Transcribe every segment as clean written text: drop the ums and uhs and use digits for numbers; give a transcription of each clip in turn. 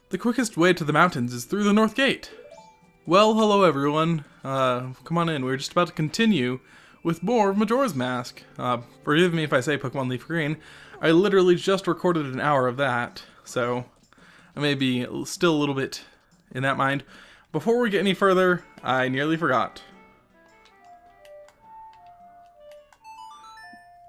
The quickest way to the mountains is through the north gate. Well, hello everyone. Come on in. We're just about to continue with more of Majora's Mask. Forgive me if I say Pokemon Leaf Green. I literally just recorded an hour of that, so I may be still a little bit in that mind. Before we get any further, I nearly forgot.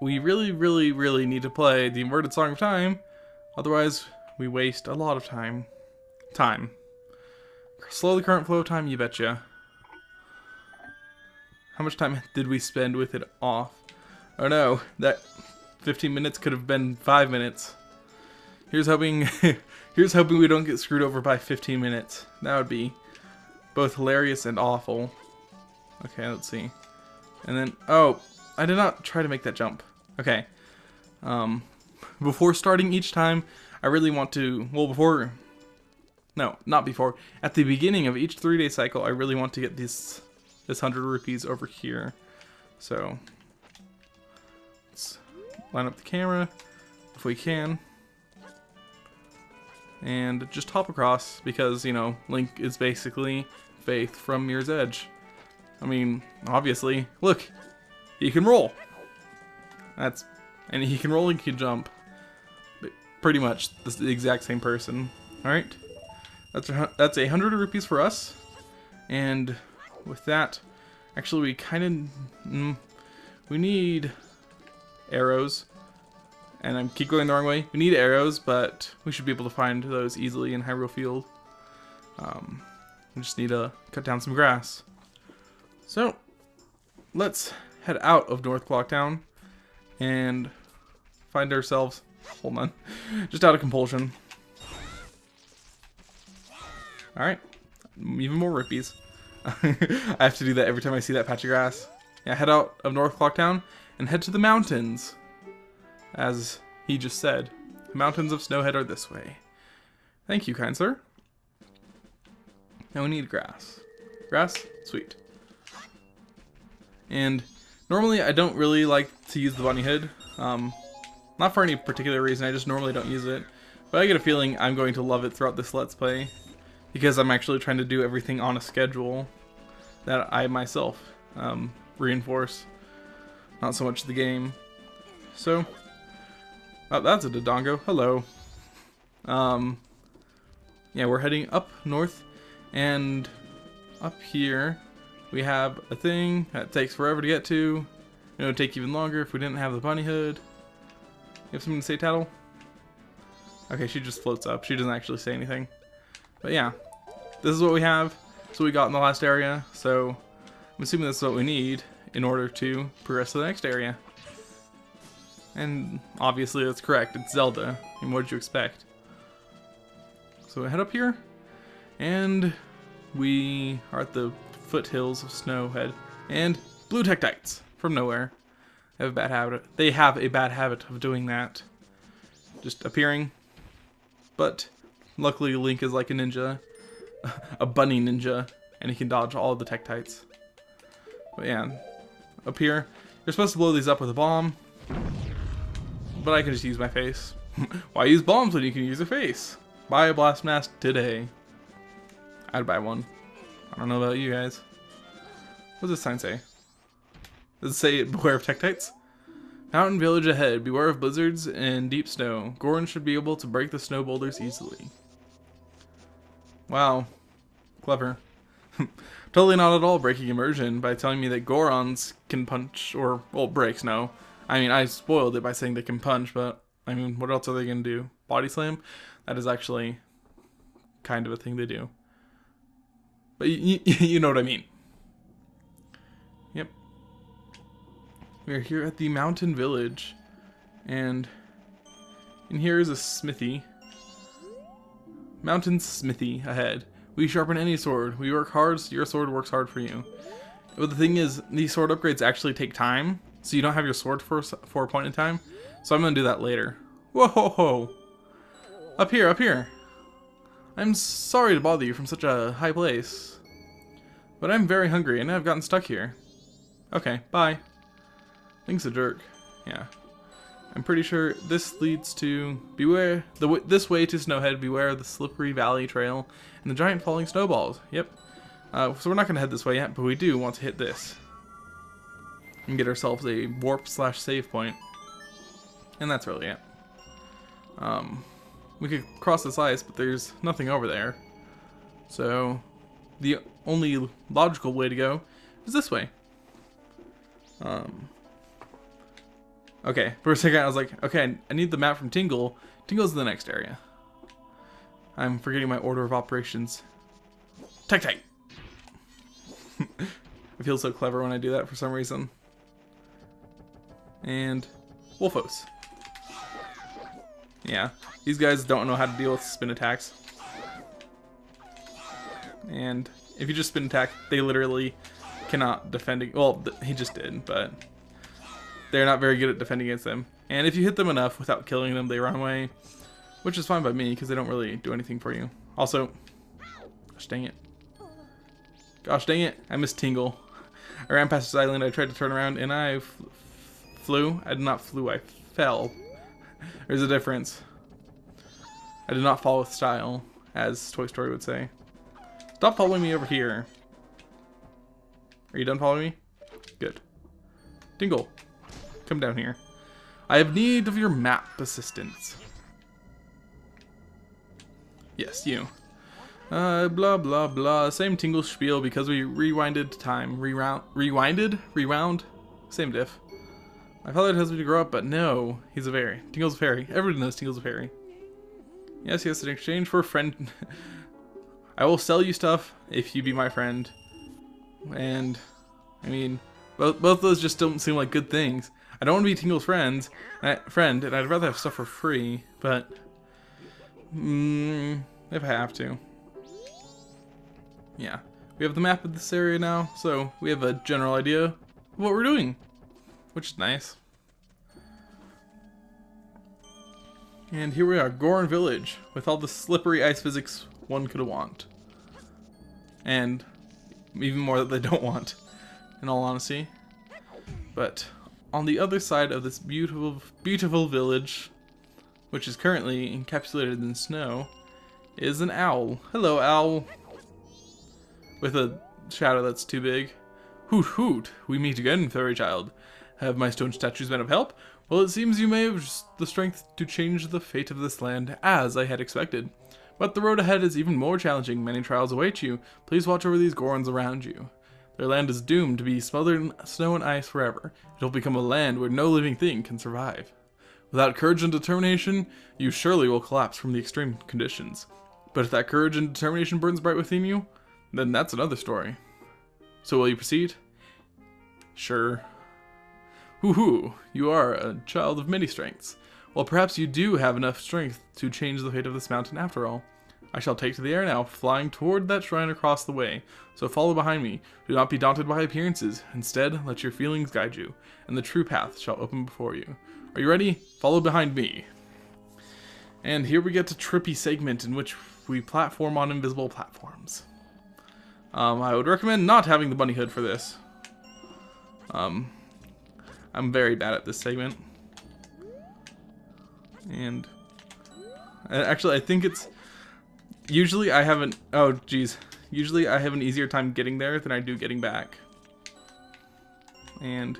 We really need to play the Inverted Song of Time, otherwise we waste a lot of time. Slow the current flow of time, you betcha. How much time did we spend with it off? Oh no, that 15 minutes could have been 5 minutes. Here's hoping here's hoping we don't get screwed over by 15 minutes. That would be both hilarious and awful. Okay, let's see. And then, oh, I did not try to make that jump. Okay. Before starting each time, I really want to, well, not before. At the beginning of each 3-day cycle, I really want to get this 100 rupees over here. So, let's line up the camera if we can. And just hop across because, you know, Link is basically Faith from Mirror's Edge. I mean, obviously, look, he can roll. And he can roll and he can jump. But pretty much the exact same person. Alright. That's 100 rupees for us. And with that, actually we kind of, we need arrows. And I keep going the wrong way. We need arrows, but we should be able to find those easily in Hyrule Field. We just need to cut down some grass. So, let's head out of North Clock Town and find ourselves, hold on, just out of compulsion. Alright, even more rupees. I have to do that every time I see that patch of grass. Yeah, head out of North Clock Town and head to the mountains. As he just said, the mountains of Snowhead are this way. Thank you, kind sir. Now we need grass. Grass? Sweet. And normally I don't really like to use the bunny hood. Not for any particular reason, I just normally don't use it. But I get a feeling I'm going to love it throughout this Let's Play. Because I'm actually trying to do everything on a schedule that I myself reinforce. Not so much the game. So, oh, that's a Dodongo. Hello. Yeah, we're heading up north. And up here, we have a thing that takes forever to get to. It would take even longer if we didn't have the bunny hood. You have something to say, Tattle? Okay, she just floats up. She doesn't actually say anything. But yeah, this is what we have. This is what we got in the last area. So I'm assuming this is what we need in order to progress to the next area. And obviously that's correct. It's Zelda. I mean, what did you expect? So we head up here. And we are at the foothills of Snowhead. And blue Tektites from nowhere. They have a bad habit. They have a bad habit of doing that. Just appearing. But luckily Link is like a ninja. A bunny ninja. And he can dodge all of the Tektites. But yeah. Up here. You're supposed to blow these up with a bomb. But I can just use my face. Why use bombs when you can use your face? Buy a blast mask today. I'd buy one. I don't know about you guys. What does this sign say? Does it say beware of Tektites? Mountain village ahead. Beware of blizzards and deep snow. Goron should be able to break the snow boulders easily. Wow. Clever. Totally not at all breaking immersion by telling me that Gorons can punch, or, well, breaks, no. I mean, I spoiled it by saying they can punch, but, I mean, what else are they going to do? Body slam? That is actually kind of a thing they do. But you know what I mean. Yep. We're here at the mountain village. And in here is a smithy. Mountain smithy ahead. We sharpen any sword. We work hard, so your sword works hard for you. But the thing is, these sword upgrades actually take time. So you don't have your sword for a point in time. So I'm going to do that later. Whoa ho ho. Up here, up here. I'm sorry to bother you from such a high place. But I'm very hungry and I've gotten stuck here. Okay, bye. Link's a jerk. Yeah. I'm pretty sure this leads to this way to Snowhead. Beware of the slippery valley trail and the giant falling snowballs. Yep. So we're not going to head this way yet, but we do want to hit this and get ourselves a warp/save point. And that's really it. We could cross this ice, but there's nothing over there. So the only logical way to go is this way. Okay, for a second I was like, okay, I need the map from Tingle. Tingle's in the next area. I'm forgetting my order of operations. Tight. I feel so clever when I do that for some reason. And Wolfos. Yeah, these guys don't know how to deal with spin attacks. And if you just spin attack, they literally cannot defend. Well, he just did, but they're not very good at defending against them. And if you hit them enough without killing them, they run away, which is fine by me because they don't really do anything for you. Also, gosh dang it, I missed Tingle. I ran past this island, I tried to turn around, and I flew. I did not flew, I fell. There's a difference. I did not fall with style, as Toy Story would say. Stop following me over here. Are you done following me? Good. Tingle, come down here. I have need of your map assistance. Yes, you. Blah blah blah. Same Tingle spiel because we rewinded time. Rewound? Same diff. My father tells me to grow up, but no, he's a fairy. Tingle's a fairy. Everyone knows Tingle's a fairy. Yes, in exchange for a friend. I will sell you stuff if you be my friend. And, I mean, both those just don't seem like good things. I don't want to be Tingle's friend, and I'd rather have stuff for free, but if I have to. Yeah, we have the map of this area now, so we have a general idea of what we're doing, which is nice. And here we are, Goron Village, with all the slippery ice physics one could want. And even more that they don't want, in all honesty. But on the other side of this beautiful, beautiful village, which is currently encapsulated in snow, is an owl. Hello, owl. With a shadow that's too big. Hoot hoot, we meet again, fairy child. Have my stone statues been of help? Well, it seems you may have the strength to change the fate of this land, as I had expected. But the road ahead is even more challenging. Many trials await you. Please watch over these Gorons around you. Their land is doomed to be smothered in snow and ice forever. It'll become a land where no living thing can survive. Without courage and determination, you surely will collapse from the extreme conditions. But if that courage and determination burns bright within you, then that's another story. So will you proceed? Sure. Hoo-hoo, you are a child of many strengths. Well, perhaps you do have enough strength to change the fate of this mountain after all. I shall take to the air now, flying toward that shrine across the way. So follow behind me. Do not be daunted by appearances. Instead, let your feelings guide you, and the true path shall open before you. Are you ready? Follow behind me. And here we get to trippy segment in which we platform on invisible platforms. I would recommend not having the bunny hood for this. I'm very bad at this segment. And actually, I think it's usually I have an usually I have an easier time getting there than I do getting back. And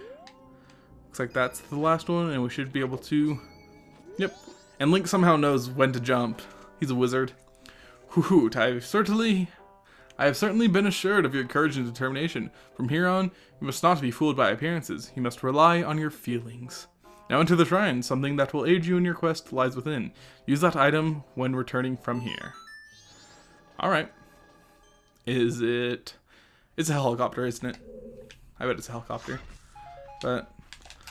looks like that's the last one, and we should be able to. Yep. And Link somehow knows when to jump. He's a wizard. Hoot! I have certainly been assured of your courage and determination. From here on, you must not be fooled by appearances. You must rely on your feelings. Now into the shrine. Something that will aid you in your quest lies within. Use that item when returning from here. Alright. Is it... It's a helicopter, isn't it? I bet it's a helicopter. But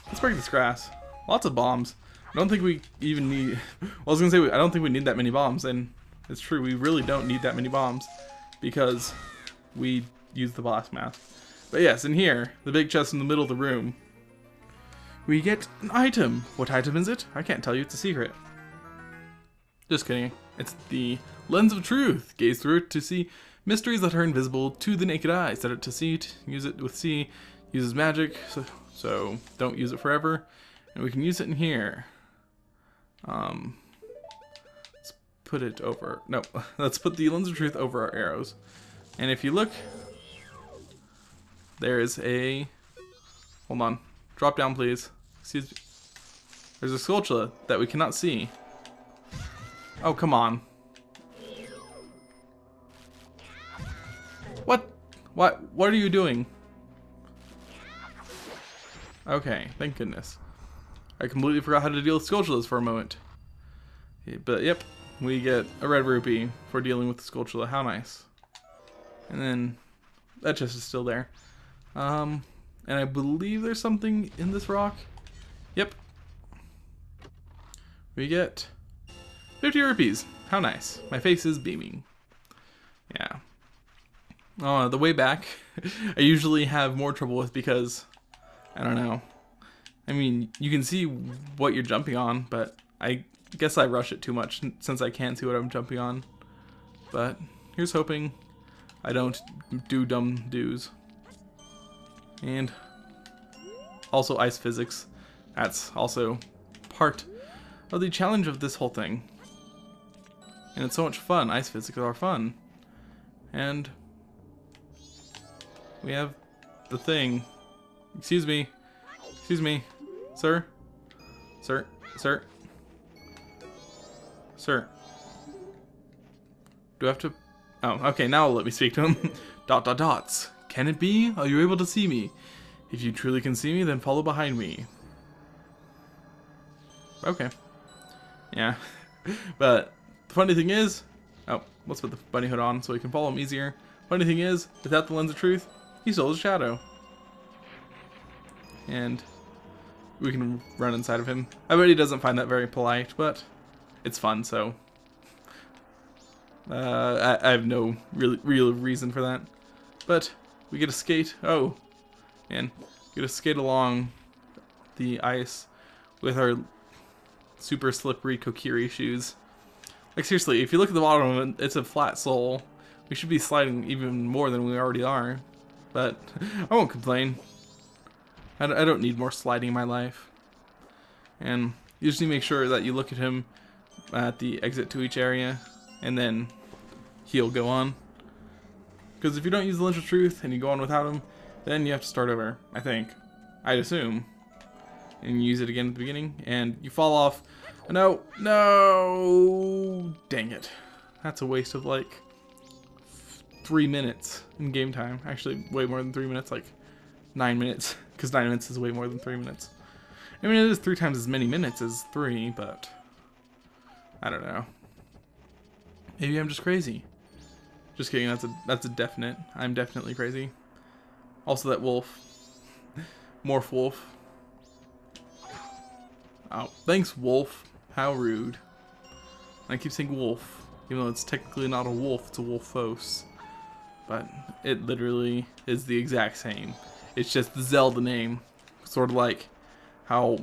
let's break this grass. Lots of bombs. I don't think we even need... Well, I was going to say, I don't think we need that many bombs. And it's true, we really don't need that many bombs. Because we use the blast mask. But yes, in here, the big chest in the middle of the room, we get an item. What item is it? I can't tell you, it's a secret. Just kidding. It's the Lens of Truth. Gaze through it to see mysteries that are invisible to the naked eye. Set it to C, use it with C, uses magic, so don't use it forever. And we can use it in here. Let's put it over. No, let's put the lens of truth over our arrows. And if you look, there's a. Hold on. Drop down, please. Excuse me. There's a Skulltula that we cannot see. Oh, come on. What? What are you doing? Okay, thank goodness. I completely forgot how to deal with Skulltulas for a moment. But yep, we get a red rupee for dealing with the Skulltula. How nice. And then that chest is still there. And I believe there's something in this rock. Yep. We get 50 rupees. How nice. My face is beaming. Yeah. The way back, I usually have more trouble with because, I don't know. I mean, you can see what you're jumping on, but I guess I rush it too much since I can't see what I'm jumping on. But here's hoping I don't do dumb do's. And also ice physics. That's also part of the challenge of this whole thing. And it's so much fun. Ice physics are fun. And we have the thing. Excuse me. Excuse me. Sir? Sir? Sir? Sir? Do I have to... Oh, okay, now let me speak to him. ... Dots. Can it be? Are you able to see me? If you truly can see me, then follow behind me. Okay. Yeah. But the funny thing is... Oh, let's put the bunny hood on so we can follow him easier. Funny thing is, without the lens of truth, he stole his shadow. And we can run inside of him. I bet he doesn't find that very polite, but it's fun, so... I have no real reason for that. But we get to skate. Oh, and we get to skate along the ice with our super slippery Kokiri shoes. Like seriously, if you look at the bottom of it, it's a flat sole. We should be sliding even more than we already are. But I won't complain. I don't need more sliding in my life. And you just need to make sure that you look at him at the exit to each area, and then he'll go on. Because if you don't use the lens of truth and you go on without him, then you have to start over, I think. I'd assume. And use it again at the beginning, and you fall off. No! No! Dang it. That's a waste of like 3 minutes in game time. Actually, way more than 3 minutes, like 9 minutes. Because 9 minutes is way more than 3 minutes. I mean, it is 3 times as many minutes as 3, but I don't know. Maybe I'm just crazy. Just kidding, that's a definite. I'm definitely crazy. Also that wolf. Morph wolf. Oh, thanks wolf. How rude. I keep saying wolf, even though it's technically not a wolf, it's a wolfos. But it literally is the exact same. It's just the Zelda name. Sort of like how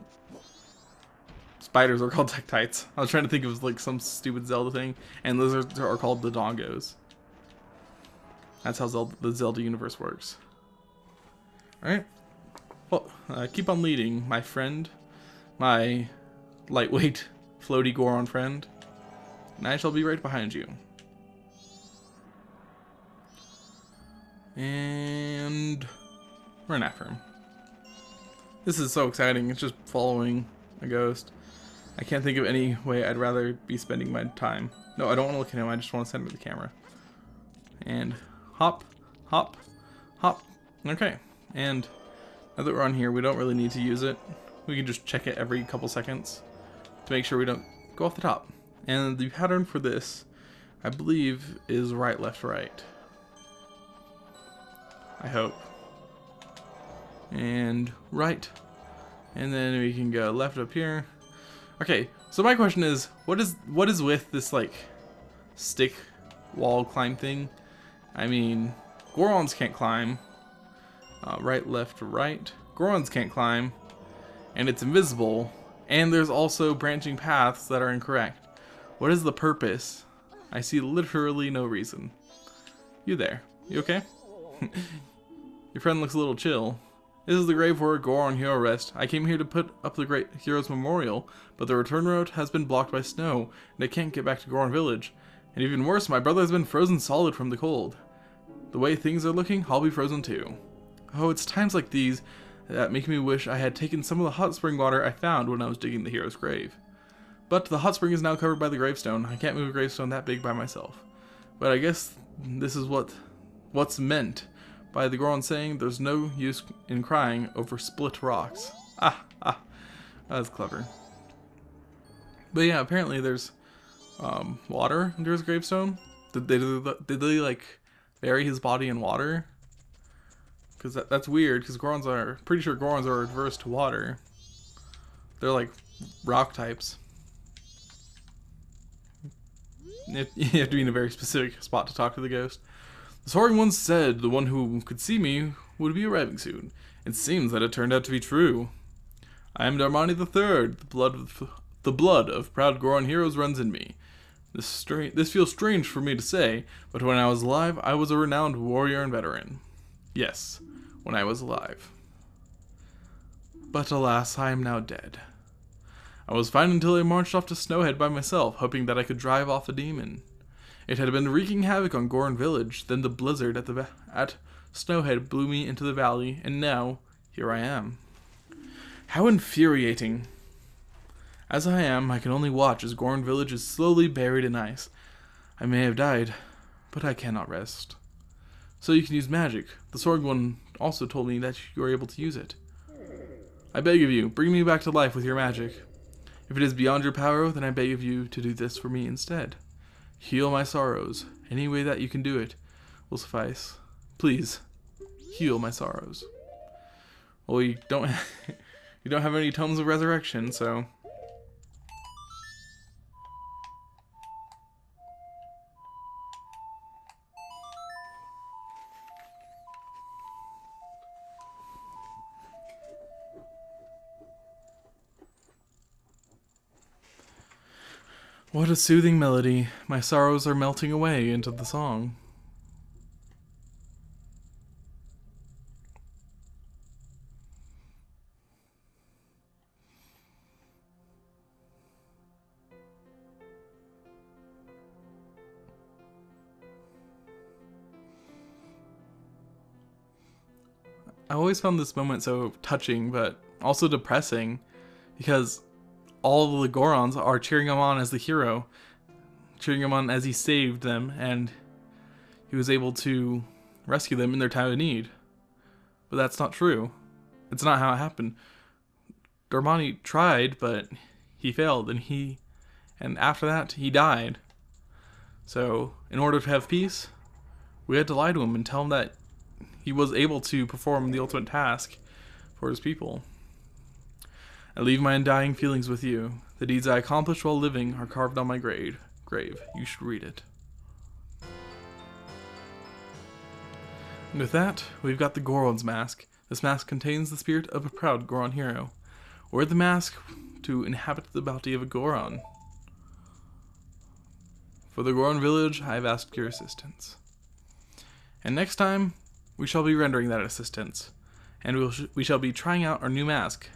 spiders are called Tektites. I was trying to think of like some stupid Zelda thing, and lizards are called the Dongos. That's how the Zelda universe works. Alright. Well, keep on leading, my friend. My lightweight, floaty Goron friend. And I shall be right behind you. And run after him. This is so exciting. It's just following a ghost. I can't think of any way I'd rather be spending my time. No, I don't want to look at him. I just want to send him to the camera. And hop, hop, hop. Okay. And now that we're on here, we don't really need to use it. We can just check it every couple seconds to make sure we don't go off the top. And the pattern for this, I believe, is right, left, right. I hope. And right. And then we can go left up here. Okay, so my question is, what is with this like stick wall climb thing? I mean, Gorons can't climb. Right, left, right. Gorons can't climb. And it's invisible. And there's also branching paths that are incorrect. What is the purpose? I see literally no reason. You there. You okay? Your friend looks a little chill. This is the grave where Goron hero rests. I came here to put up the great hero's memorial, but the return road has been blocked by snow, and I can't get back to Goron village. And even worse, my brother has been frozen solid from the cold. The way things are looking, I'll be frozen too. Oh, it's times like these that make me wish I had taken some of the hot spring water I found when I was digging the hero's grave. But the hot spring is now covered by the gravestone. I can't move a gravestone that big by myself. But I guess this is what's meant by the Goron saying there's no use in crying over split rocks. That's clever. But yeah, apparently there's water under his gravestone. Did they like bury his body in water? Because that's weird, because pretty sure Gorons are adverse to water. They're like rock types. You have to be in a very specific spot to talk to the ghost. The Soaring One said the one who could see me would be arriving soon. It seems that it turned out to be true. I am Darmani III. The blood of proud Goron heroes runs in me. This feels strange for me to say, but when I was alive, I was a renowned warrior and veteran. Yes, when I was alive. But alas, I am now dead. I was fine until I marched off to Snowhead by myself, hoping that I could drive off a demon. It had been wreaking havoc on Goron village, then the blizzard at Snowhead blew me into the valley, and now, here I am. How infuriating. As I am, I can only watch as Goron village is slowly buried in ice. I may have died, but I cannot rest. So you can use magic. The Sword One also told me that you are able to use it. I beg of you, bring me back to life with your magic. If it is beyond your power, then I beg of you to do this for me instead. Heal my sorrows. Any way that you can do it will suffice. Please, heal my sorrows. Well, you don't have any tomes of resurrection, so... What a soothing melody. My sorrows are melting away into the song. I always found this moment so touching, but also depressing, because all the Gorons are cheering him on as the hero, cheering him on as he saved them, and he was able to rescue them in their time of need. But that's not true. It's not how it happened. Darmani tried, but he failed, and after that, he died. So, in order to have peace, we had to lie to him and tell him that he was able to perform the ultimate task for his people. I leave my undying feelings with you. The deeds I accomplished while living are carved on my grave. You should read it. And with that, we've got the Goron's mask. This mask contains the spirit of a proud Goron hero. Wear the mask to inhabit the bounty of a Goron. For the Goron village, I have asked your assistance. And next time, we shall be rendering that assistance. And we shall be trying out our new mask.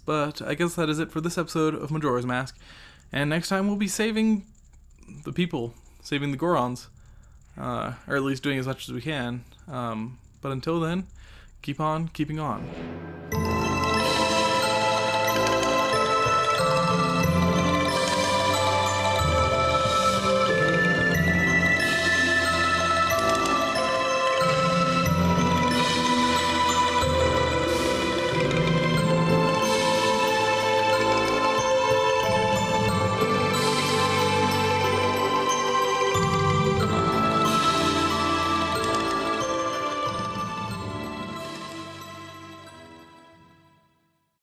But I guess that is it for this episode of Majora's Mask. And next time we'll be saving the people, saving the Gorons. Or at least doing as much as we can. But until then, keep on keeping on.